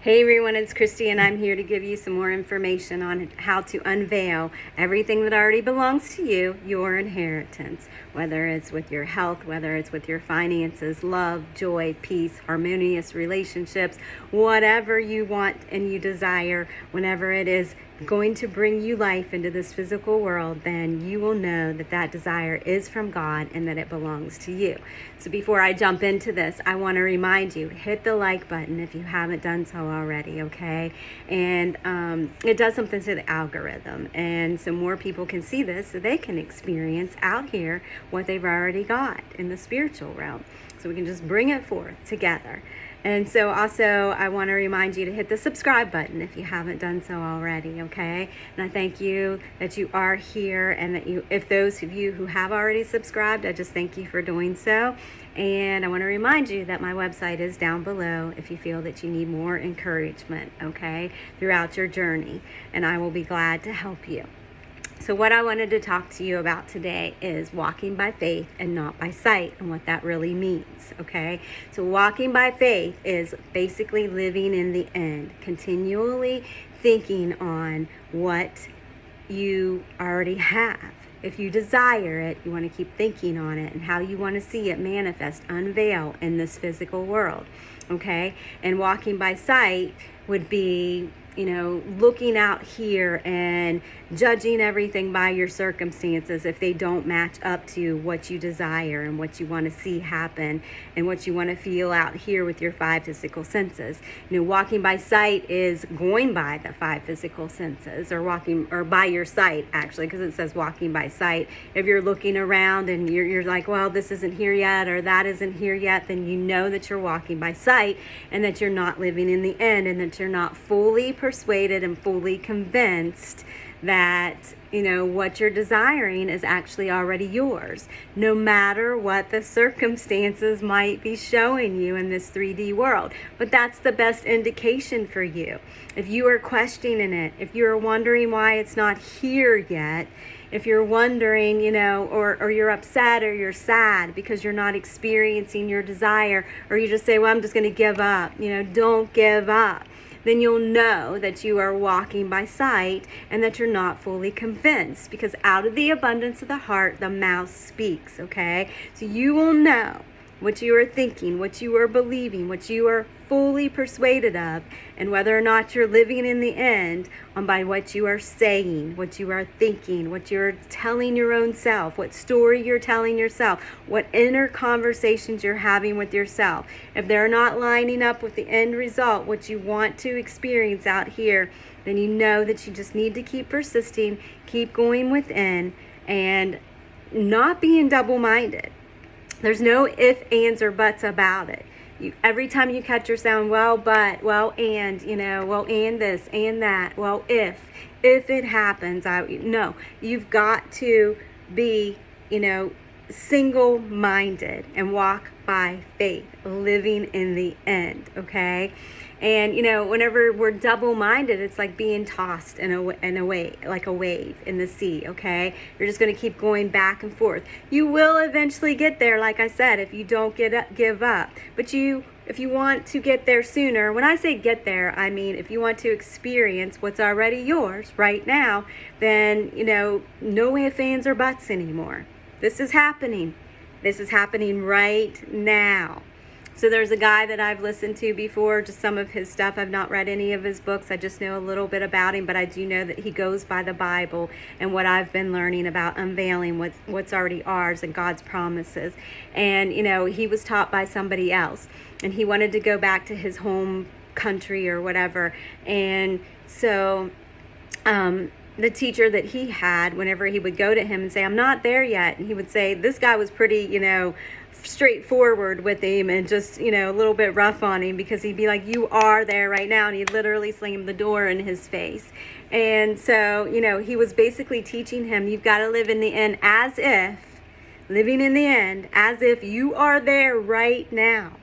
Hey everyone, it's Christy and I'm here to give you some more information on how to unveil everything that already belongs to you, your inheritance, whether it's with your health, whether it's with your finances, love, joy, peace, harmonious relationships, whatever you want and you desire, whenever it is going to bring you life into this physical world, then you will know that that desire is from God and that it belongs to you. So before I jump into this, I want to remind you, hit the like button if you haven't done so already, okay? And it does something to the algorithm, and so more people can see this so they can experience out here what they've already got in the spiritual realm. So we can just bring it forth together. And so also I want to remind you to hit the subscribe button if you haven't done so already, okay? And I thank you that you are here, and that if those of you who have already subscribed, I just thank you for doing so. And I want to remind you that my website is down below if you feel that you need more encouragement, okay, throughout your journey. And I will be glad to help you. So what I wanted to talk to you about today is walking by faith and not by sight, and what that really means, okay? So walking by faith is basically living in the end, continually thinking on what you already have. If you desire it, you want to keep thinking on it and how you want to see it manifest, unveil in this physical world, okay? And walking by sight would be, looking out here and judging everything by your circumstances if they don't match up to what you desire and what you want to see happen and what you want to feel out here with your five physical senses. Walking by sight is going by the five physical senses, or walking, or by your sight actually, because it says walking by sight. If you're looking around and you're like, well, this isn't here yet or that isn't here yet, then you know that you're walking by sight and that you're not living in the end, and that you're not fully persuaded and fully convinced that what you're desiring is actually already yours, no matter what the circumstances might be showing you in this 3D world. But that's the best indication for you. If you are questioning it, if you're wondering why it's not here yet, if you're wondering, or you're upset or you're sad because you're not experiencing your desire, or you just say, well, I'm just going to give up, don't give up. Then you'll know that you are walking by sight and that you're not fully convinced, because out of the abundance of the heart, the mouth speaks, okay? So you will know what you are thinking, what you are believing, what you are fully persuaded of, and whether or not you're living in the end on by what you are saying, what you are thinking, what you're telling your own self, what story you're telling yourself, what inner conversations you're having with yourself. If they're not lining up with the end result, what you want to experience out here, then you know that you just need to keep persisting, keep going within, and not being double-minded. There's no ifs, ands, or buts about it. Every time you catch yourself, well, but, well, and, well, and this, and that, well, if it happens, no. You've got to be, single-minded and walk by faith, living in the end, okay? And, whenever we're double-minded, it's like being tossed in a way, like a wave in the sea, okay? You're just going to keep going back and forth. You will eventually get there, like I said, if you don't give up. But if you want to get there sooner, when I say get there, I mean if you want to experience what's already yours right now, then, no ifs, ands, or buts anymore. This is happening. This is happening right now. So there's a guy that I've listened to before, just some of his stuff. I've not read any of his books. I just know a little bit about him, but I do know that he goes by the Bible and what I've been learning about unveiling what's already ours and God's promises. And, he was taught by somebody else, and he wanted to go back to his home country or whatever. And so the teacher that he had, whenever he would go to him and say, I'm not there yet, and he would say, this guy was pretty, straightforward with him and just, a little bit rough on him, because he'd be like, you are there right now, and he'd literally slam the door in his face. And so, he was basically teaching him, you've got to live in the end living in the end as if you are there right now.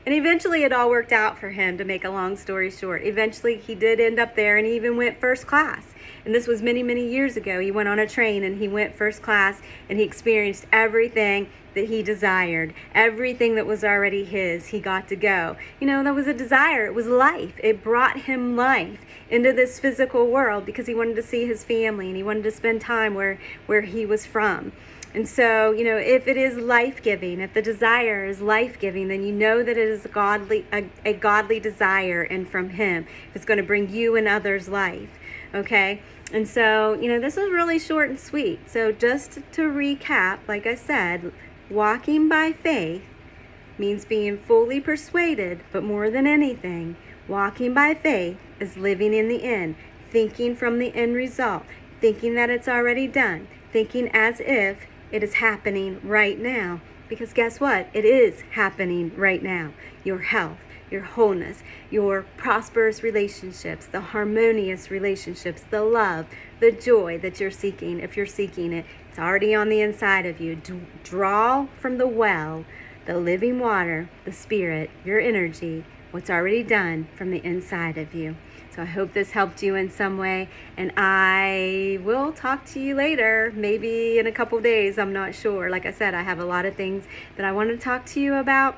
And eventually it all worked out for him, to make a long story short. Eventually he did end up there, and he even went first class. And this was many, many years ago. He went on a train and he went first class, and he experienced everything that he desired. Everything that was already his, he got to go. You know, that was a desire. It was life. It brought him life into this physical world because he wanted to see his family and he wanted to spend time where he was from. And so, you know, if it is life-giving, if the desire is life-giving, then you know that it is a godly desire and from him. It's going to bring you and others life, okay? And so, you know, this is really short and sweet. So just to recap, like I said, walking by faith means being fully persuaded, but more than anything, walking by faith is living in the end, thinking from the end result, thinking that it's already done, thinking as if it is happening right now. Because guess what? It is happening right now. Your health, your wholeness, your prosperous relationships, the harmonious relationships, the love, the joy that you're seeking. If you're seeking it, it's already on the inside of you. Draw from the well, the living water, the spirit, your energy, what's already done from the inside of you. So I hope this helped you in some way, and I will talk to you later, maybe in a couple days, I'm not sure. Like I said, I have a lot of things that I want to talk to you about.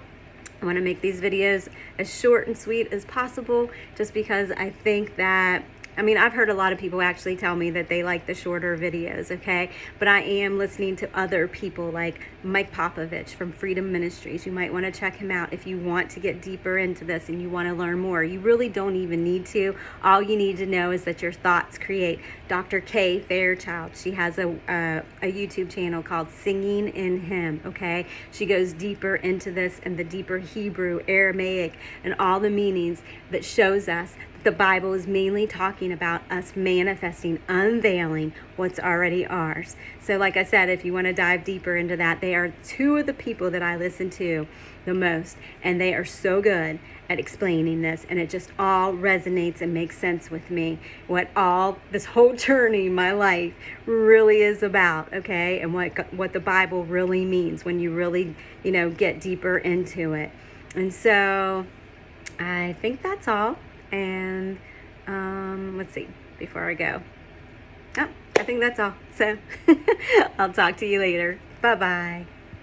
I want to make these videos as short and sweet as possible, just because I think that, I mean, I've heard a lot of people actually tell me that they like the shorter videos, okay? But I am listening to other people like Mike Popovich from Freedom Ministries. You might want to check him out if you want to get deeper into this and you want to learn more. You really don't even need to. All you need to know is that your thoughts create. Dr. Kay Fairchild, she has a YouTube channel called Singing in Him, okay? She goes deeper into this and the deeper Hebrew, Aramaic, and all the meanings that shows us the Bible is mainly talking about us manifesting, unveiling what's already ours. So like I said, if you want to dive deeper into that, they are two of the people that I listen to the most, and they are so good at explaining this, and it just all resonates and makes sense with me, what all this whole journey, my life, really is about, okay? And what the Bible really means when you really, you know, get deeper into it. And so I think that's all. And let's see, before I go. Oh, I think that's all. So I'll talk to you later. Bye-bye.